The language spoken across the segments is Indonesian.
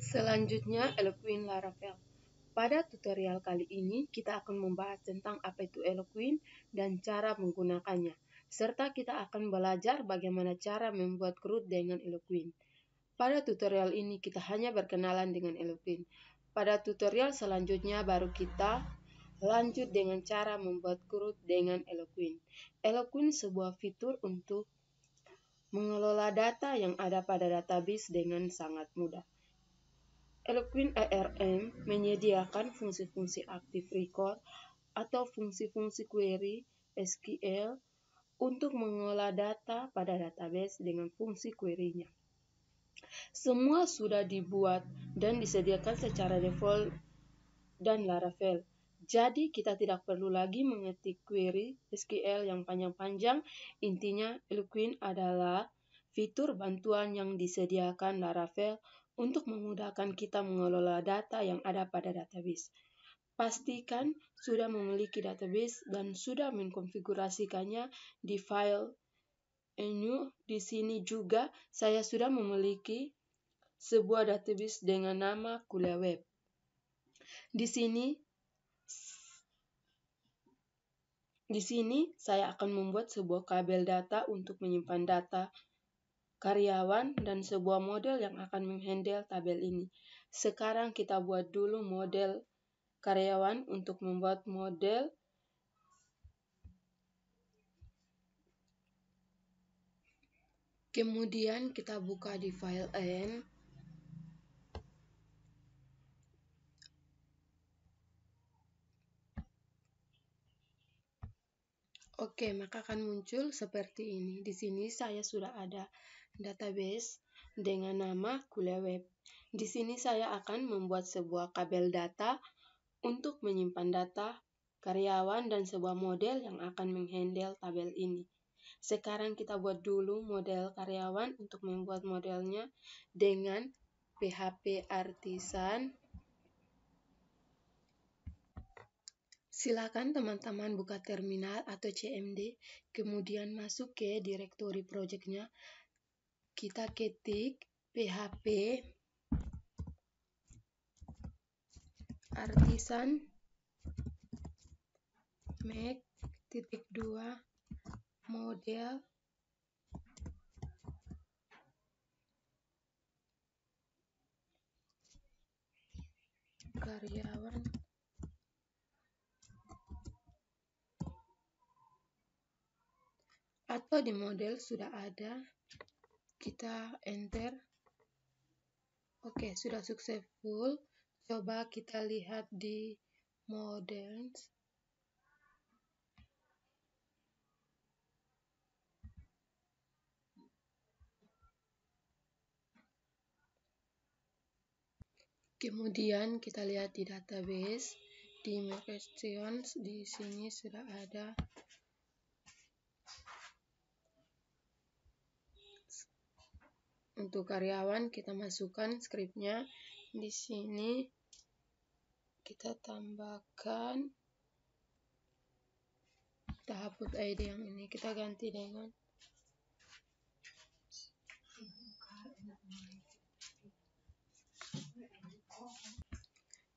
Selanjutnya, Eloquent Laravel. Pada tutorial kali ini, kita akan membahas tentang apa itu Eloquent dan cara menggunakannya. Serta kita akan belajar bagaimana cara membuat CRUD dengan Eloquent. Pada tutorial ini, kita hanya berkenalan dengan Eloquent. Pada tutorial selanjutnya, baru kita lanjut dengan cara membuat CRUD dengan Eloquent. Eloquent sebuah fitur untuk mengelola data yang ada pada database dengan sangat mudah. Eloquent ARM menyediakan fungsi-fungsi Active Record atau fungsi-fungsi query SQL untuk mengolah data pada database dengan fungsi query-nya. Semua sudah dibuat dan disediakan secara default dan Laravel. Jadi kita tidak perlu lagi mengetik query SQL yang panjang-panjang. Intinya Eloquent adalah fitur bantuan yang disediakan Laravel untuk memudahkan kita mengelola data yang ada pada database. Pastikan sudah memiliki database dan sudah mengkonfigurasikannya di file new. Di sini juga saya sudah memiliki sebuah database dengan nama Kuliah Web. Di sini saya akan membuat sebuah kabel data untuk menyimpan data karyawan dan sebuah model yang akan menghandle tabel ini. Sekarang kita buat dulu model karyawan. Untuk membuat model, kemudian kita buka di file N. Oke, maka akan muncul seperti ini. Di sini saya sudah ada database dengan nama Kuliah Web. Di sini saya akan membuat sebuah kabel data untuk menyimpan data karyawan dan sebuah model yang akan menghandle tabel ini. Sekarang kita buat dulu model karyawan. Untuk membuat modelnya dengan PHP Artisan. Silakan teman-teman buka terminal atau CMD, kemudian masuk ke direktori projectnya. Kita ketik PHP Artisan make.2 model karyawan atau di model sudah ada, kita enter. Oke, sudah successful. Coba kita lihat di models. Kemudian kita lihat di database, di questions, di sini sudah ada. Untuk karyawan kita masukkan skripnya. Di sini kita tambahkan, kita hapus ID yang ini, kita ganti dengan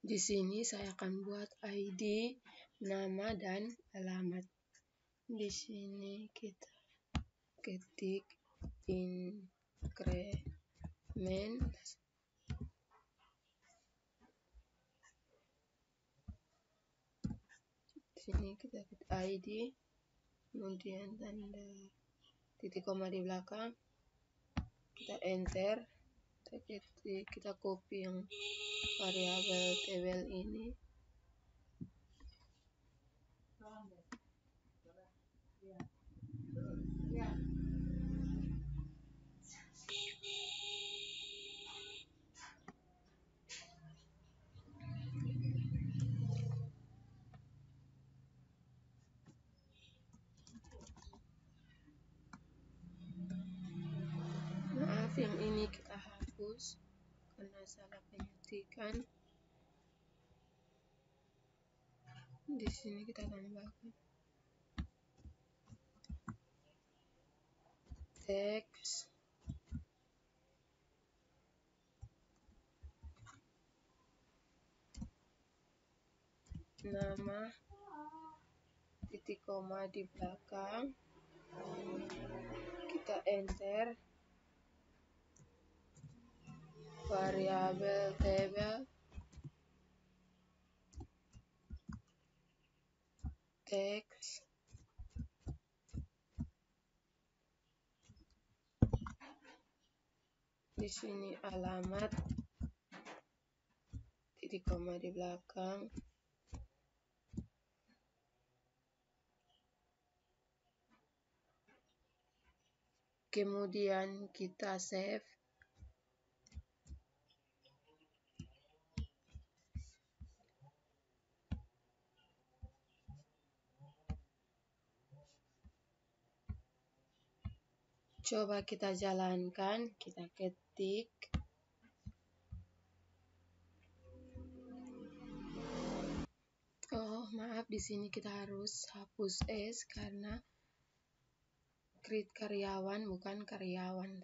di sini saya akan buat ID, nama dan alamat. Di sini kita ketik increment. Di sini kita ketik ID, kemudian tanda titik koma di belakang. Kita enter. Kita copy yang variabel tabel ini. Maaf, yang ini kita hapus karena salah penyetikan. Di sini kita tambahkan teks, nama, titik koma di belakang, kita enter, variabel table, teks, di sini alamat, titik koma di belakang, kemudian kita save. Coba kita jalankan, kita ketik. Oh, maaf, di sini kita harus hapus S karena create karyawan bukan karyawan.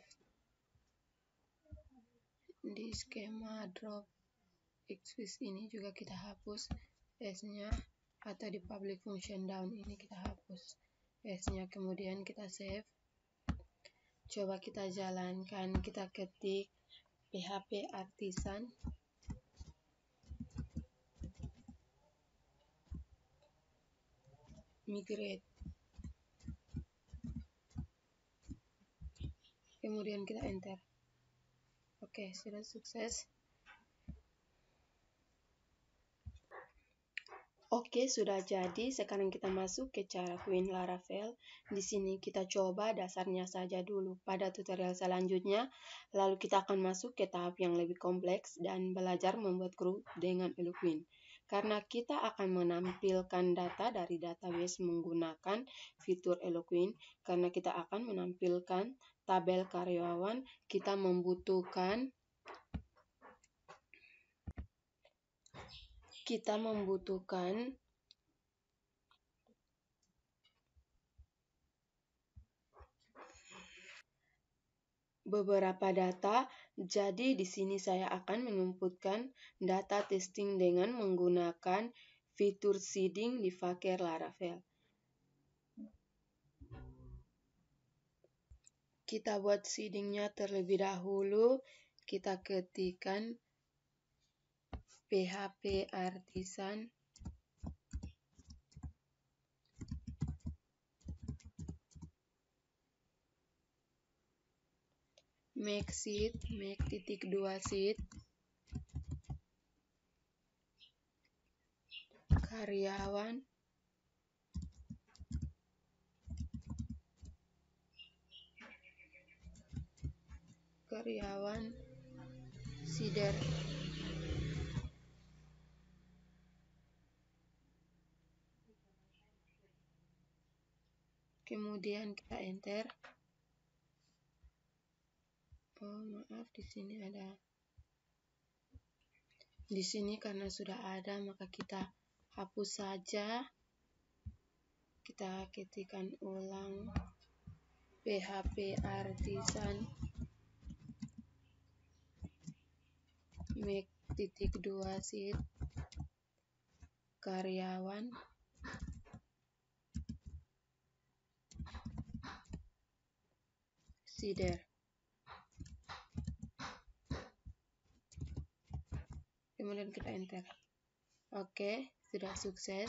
Di skema drop exist ini juga kita hapus S-nya, atau di public function down ini kita hapus S-nya, kemudian kita save. Coba kita jalankan, kita ketik PHP artisan. Migrate. Kemudian kita enter. Oke, sudah sukses. Oke, sudah jadi. Sekarang kita masuk ke cara Queen Laravel. Di sini kita coba dasarnya saja dulu. Pada tutorial selanjutnya, lalu kita akan masuk ke tahap yang lebih kompleks dan belajar membuat grup dengan Eloquent. Karena kita akan menampilkan data dari database menggunakan fitur Eloquent, karena kita akan menampilkan tabel karyawan, kita membutuhkan beberapa data. Jadi di sini saya akan menginputkan data testing dengan menggunakan fitur seeding di Vaker Laravel. Kita buat seedingnya terlebih dahulu. Kita ketikkan PHP artisan make seed, make titik 2 seed, karyawan, seeder. Kemudian kita enter. Oh, maaf, di sini ada. Di sini karena sudah ada, maka kita hapus saja. Kita ketikkan ulang PHP artisan make titik 2 seed, karyawan, seeder. Kemudian kita enter. Oke, sudah sukses.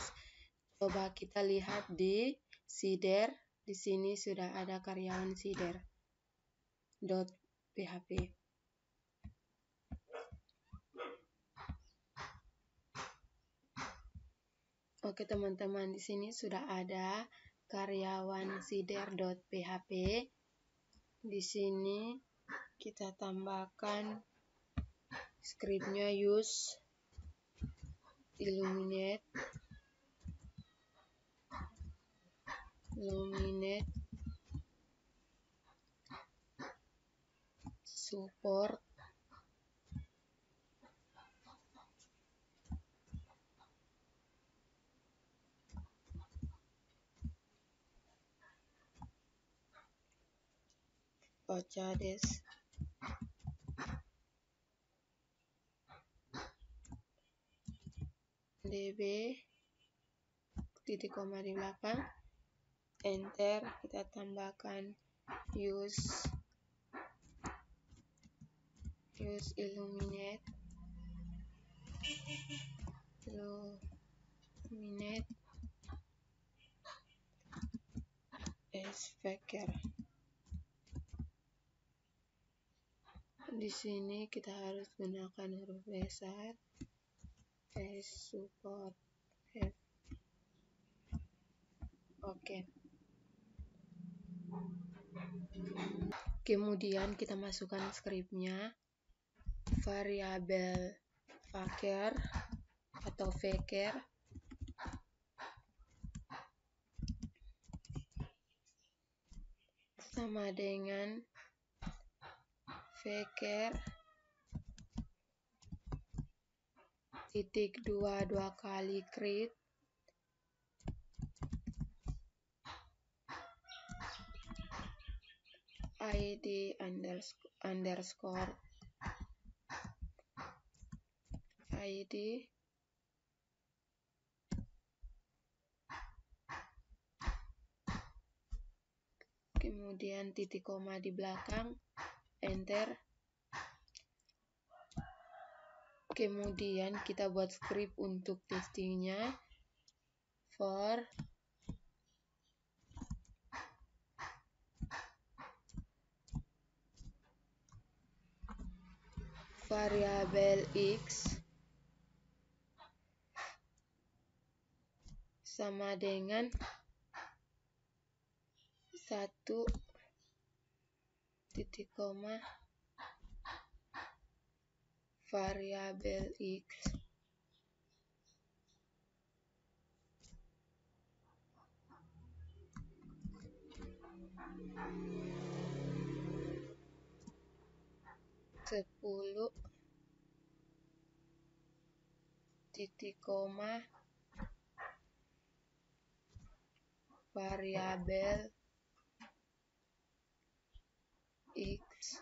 Coba kita lihat di seeder. Di sini sudah ada karyawan seeder .php. Oke teman-teman, di sini sudah ada karyawan seeder.php. Di sini kita tambahkan scriptnya use illuminate support Ochades DB titik koma di belakang, enter, kita tambahkan use illuminate as Vector. Di sini kita harus gunakan huruf besar as support F. Oke. Kemudian kita masukkan scriptnya, variabel Vector atau Vector sama dengan Vector titik dua kali create id underscore id kemudian titik koma di belakang, enter. Kemudian kita buat script untuk testingnya, for variabel x sama dengan 1 titik koma variabel x sepuluh titik koma variabel x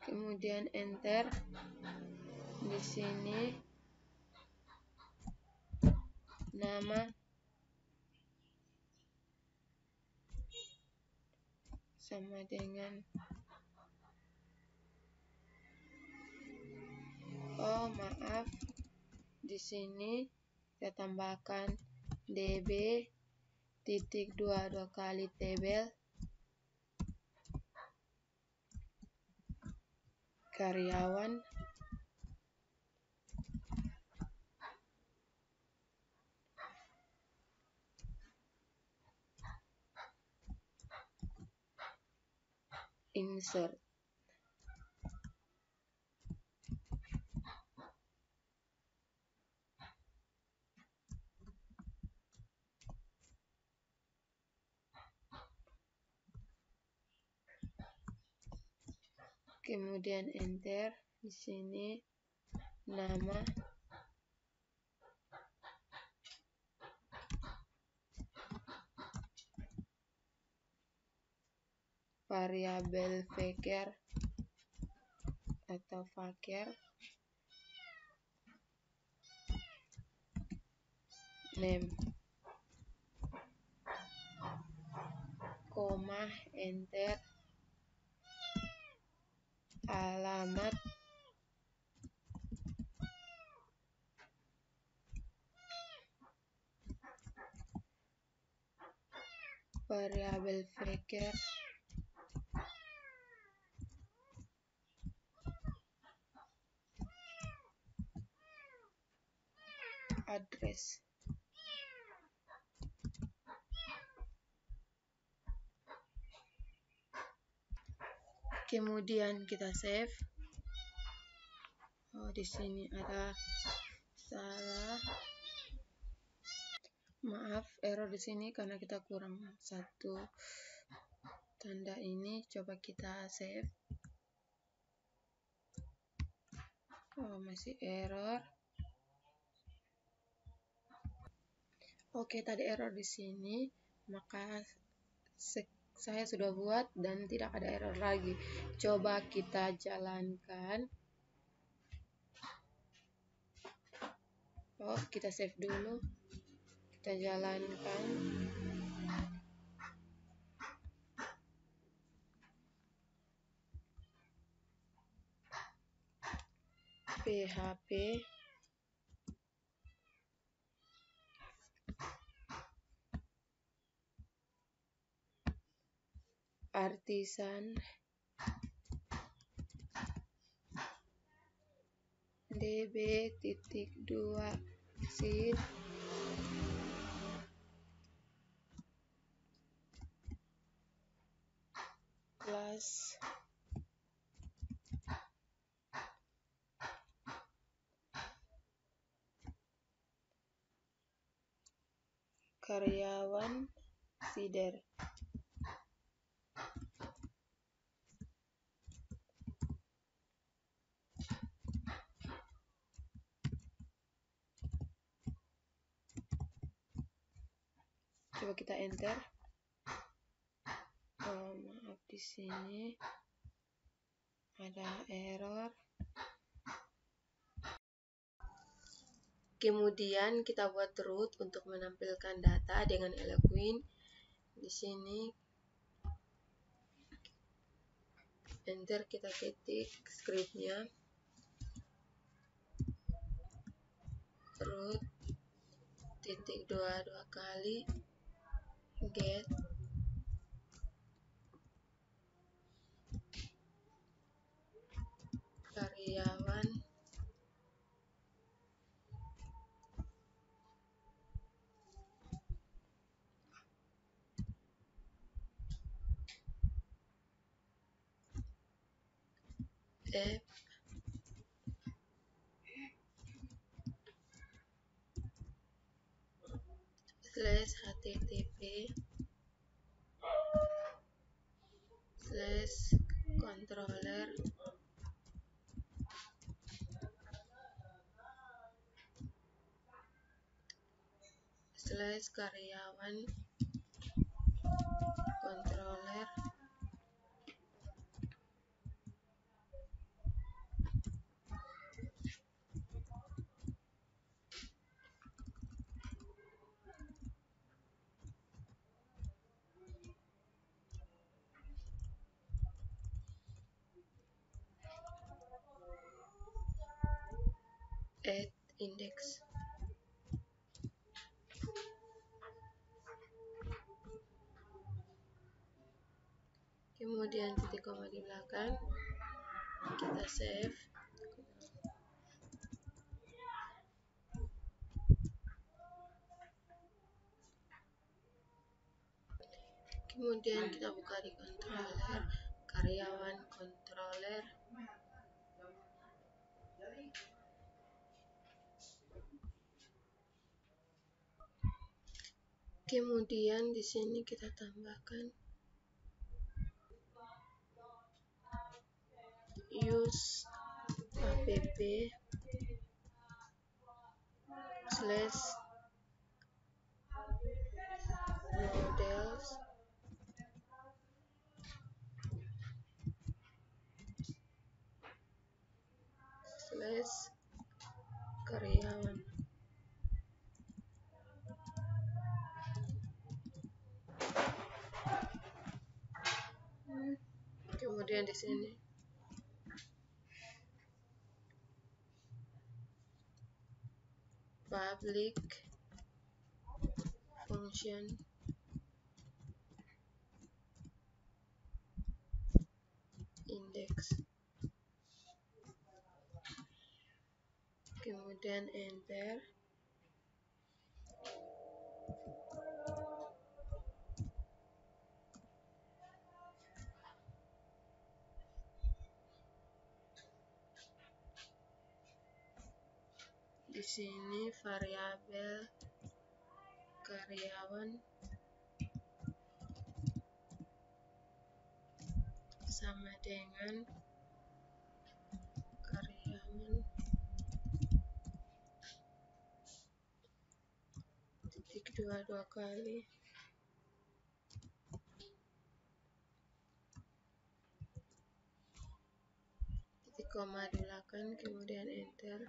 kemudian enter. Di sini nama sama dengan di sini kita tambahkan db titik dua kali tabel karyawan insert. Kemudian enter. Di sini nama variabel Vector atau Vector name, koma, enter. Alamat variabel Vector address. Kemudian kita save. Di sini ada salah. Maaf, error di sini karena kita kurang satu tanda ini. Coba kita save. Oh, masih error. Oke, tadi error di sini, maka saya sudah buat dan tidak ada error lagi. Coba kita jalankan. Oh, kita save dulu. Kita jalankan. PHP artisan db.2 seed plus karyawan seeder. Coba kita enter. Oh, maaf, di sini ada error. Kemudian kita buat root untuk menampilkan data dengan Eloquent. Di sini enter, kita ketik scriptnya, root titik dua kali get karyawan f slash http slash controller slash karyawan controller add index. Kemudian titik koma di belakang, kita save. Kemudian kita buka di controller, karyawan controller. Kemudian di sini kita tambahkan use app slash models slash karyawan. Kemudian di sini public function index. Kemudian enter. Di sini variabel karyawan sama dengan karyawan dua kali, titik koma di belakang, kemudian enter,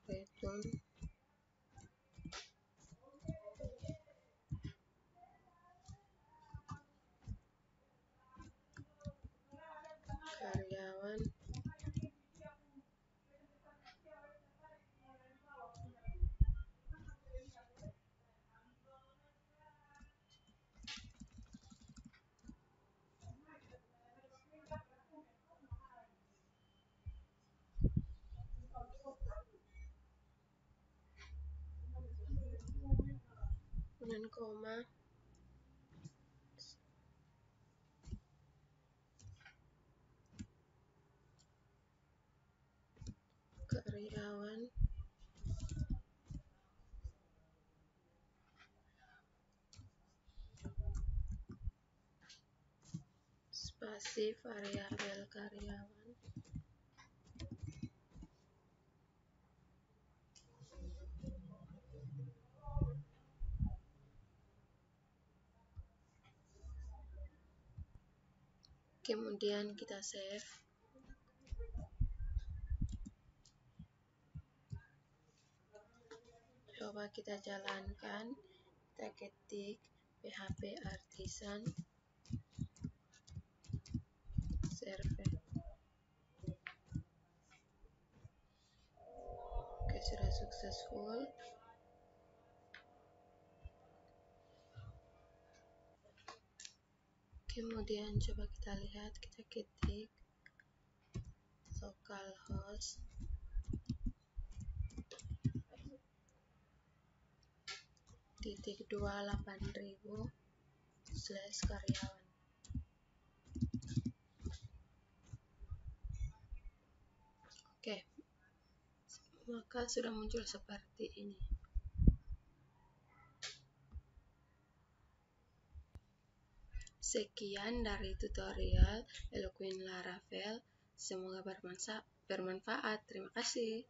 return, karyawan, kemudian koma, karyawan, spasi variabel karyawan, kemudian kita save. Coba kita jalankan, kita ketik PHP Artisan server. Oke, sudah successful. Kemudian coba kita lihat, kita ketik localhost /8000/karyawan. Oke, maka sudah muncul seperti ini. Sekian dari tutorial Eloquent Laravel. Semoga bermanfaat. Terima kasih.